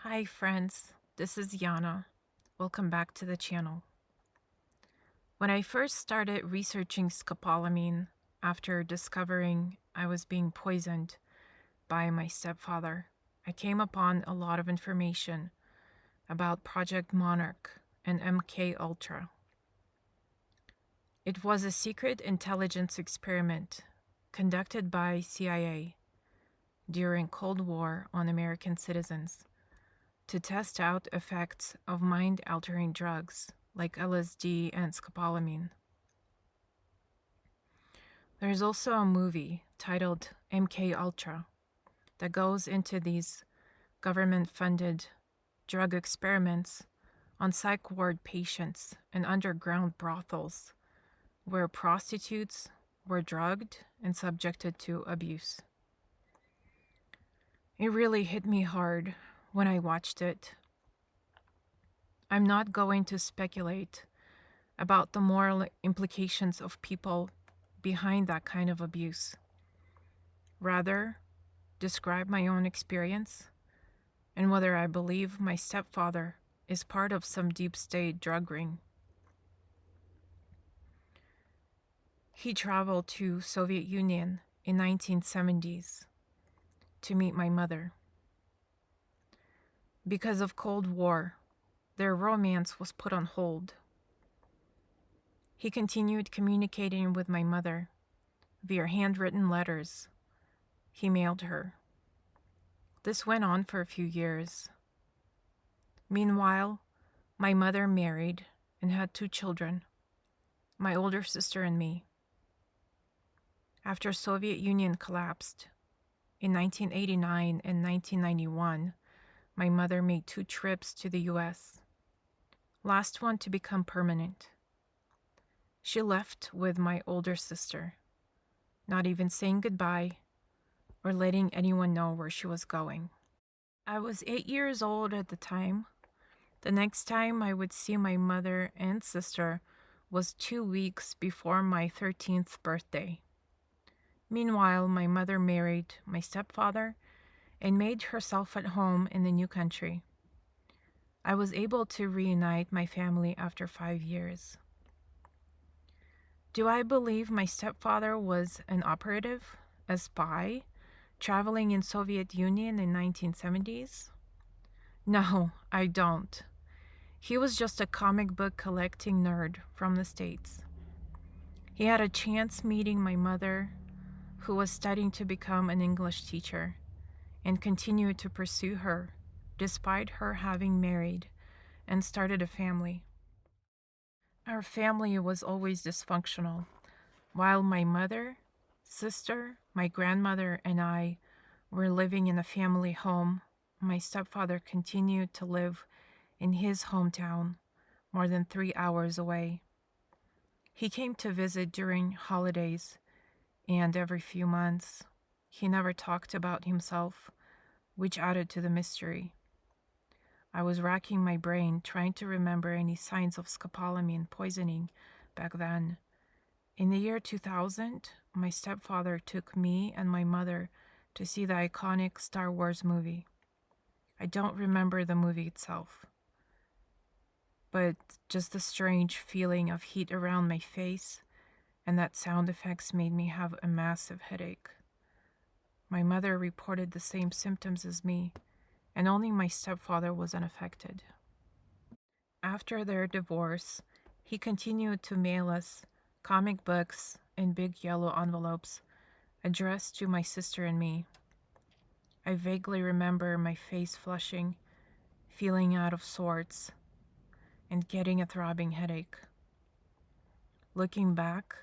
Hi friends, this is Yana. Welcome back to the channel. When I first started researching scopolamine after discovering I was being poisoned by my stepfather, I came upon a lot of information about Project Monarch and MK Ultra. It was a secret intelligence experiment conducted by CIA during Cold War on American citizens to test out effects of mind-altering drugs like LSD and scopolamine. There's also a movie titled MK Ultra that goes into these government-funded drug experiments on psych ward patients in underground brothels where prostitutes were drugged and subjected to abuse. It really hit me hard when I watched it. I'm not going to speculate about the moral implications of people behind that kind of abuse. Rather, describe my own experience and whether I believe my stepfather is part of some deep state drug ring. He traveled to Soviet Union in 1970s to meet my mother. Because of Cold War, their romance was put on hold. He continued communicating with my mother via handwritten letters he mailed her. This went on for a few years. Meanwhile, my mother married and had 2 children, my older sister and me. After Soviet Union collapsed in 1989 and 1991, my mother made 2 trips to the US, last one to become permanent. She left with my older sister, not even saying goodbye or letting anyone know where she was going. I was 8 years old at the time. The next time I would see my mother and sister was 2 weeks before my 13th birthday. Meanwhile, my mother married my stepfather and made herself at home in the new country. I was able to reunite my family after 5 years. Do I believe my stepfather was an operative, a spy, traveling in Soviet Union in 1970s? No, I don't. He was just a comic book collecting nerd from the States. He had a chance meeting my mother, who was studying to become an English teacher, and continued to pursue her, despite her having married and started a family. Our family was always dysfunctional. While my mother, sister, my grandmother, and I were living in a family home, my stepfather continued to live in his hometown, more than 3 hours away. He came to visit during holidays and every few months. He never talked about himself, which added to the mystery. I was racking my brain trying to remember any signs of scopolamine poisoning back then. In the year 2000, my stepfather took me and my mother to see the iconic Star Wars movie. I don't remember the movie itself, but just the strange feeling of heat around my face and that sound effects made me have a massive headache. My mother reported the same symptoms as me, and only my stepfather was unaffected. After their divorce, he continued to mail us comic books in big yellow envelopes addressed to my sister and me. I vaguely remember my face flushing, feeling out of sorts, and getting a throbbing headache. Looking back,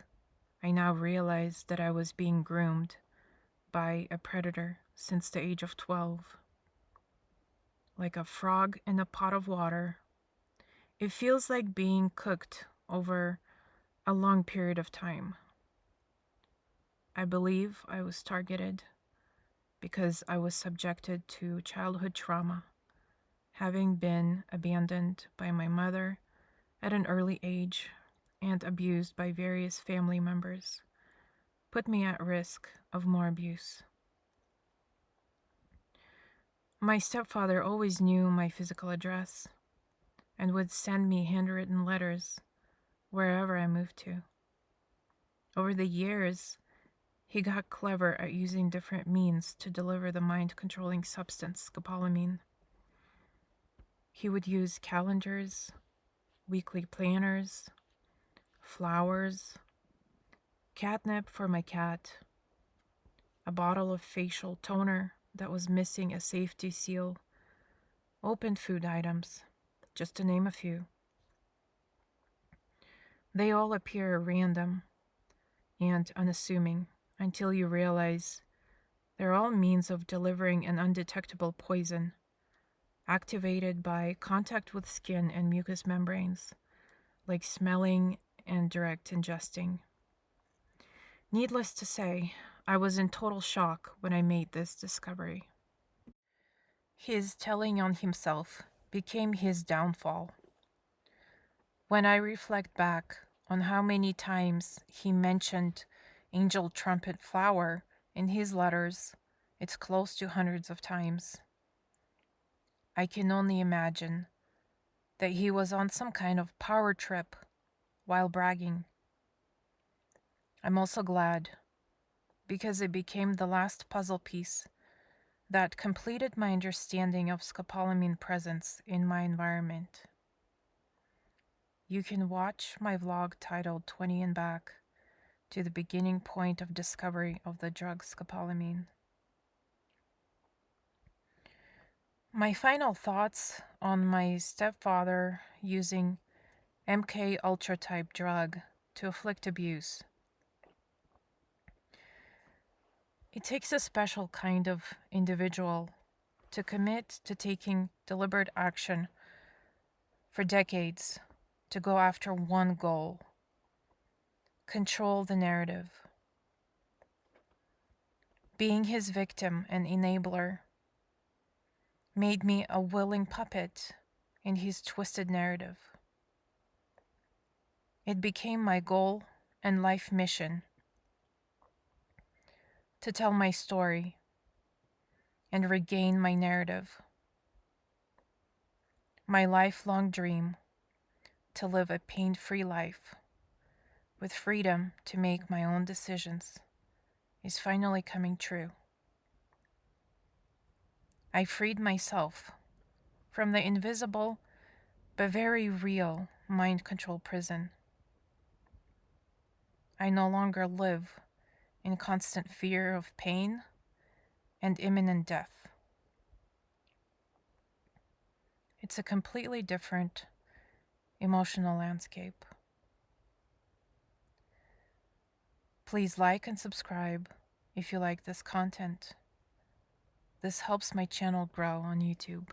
I now realize that I was being groomed by a predator since the age of 12. Like a frog in a pot of water, it feels like being cooked over a long period of time. I believe I was targeted because I was subjected to childhood trauma, having been abandoned by my mother at an early age and abused by various family members, put me at risk of more abuse. My stepfather always knew my physical address and would send me handwritten letters wherever I moved to. Over the years, he got clever at using different means to deliver the mind-controlling substance, scopolamine. He would use calendars, weekly planners, flowers, catnip for my cat, a bottle of facial toner that was missing a safety seal, open food items, just to name a few. They all appear random and unassuming until you realize they're all means of delivering an undetectable poison activated by contact with skin and mucous membranes, like smelling and direct ingesting. Needless to say, I was in total shock when I made this discovery. His telling on himself became his downfall. When I reflect back on how many times he mentioned angel trumpet flower in his letters, it's close to hundreds of times. I can only imagine that he was on some kind of power trip while bragging. I'm also glad, because it became the last puzzle piece that completed my understanding of scopolamine presence in my environment. You can watch my vlog titled 20 and Back to the beginning point of discovery of the drug scopolamine. My final thoughts on my stepfather using MK Ultra type drug to afflict abuse. It takes a special kind of individual to commit to taking deliberate action for decades to go after one goal: control the narrative. Being his victim and enabler made me a willing puppet in his twisted narrative. It became my goal and life mission to tell my story and regain my narrative. My lifelong dream to live a pain-free life with freedom to make my own decisions is finally coming true. I freed myself from the invisible but very real mind control prison. I no longer live in constant fear of pain and imminent death. It's a completely different emotional landscape. Please like and subscribe if you like this content. This helps my channel grow on YouTube.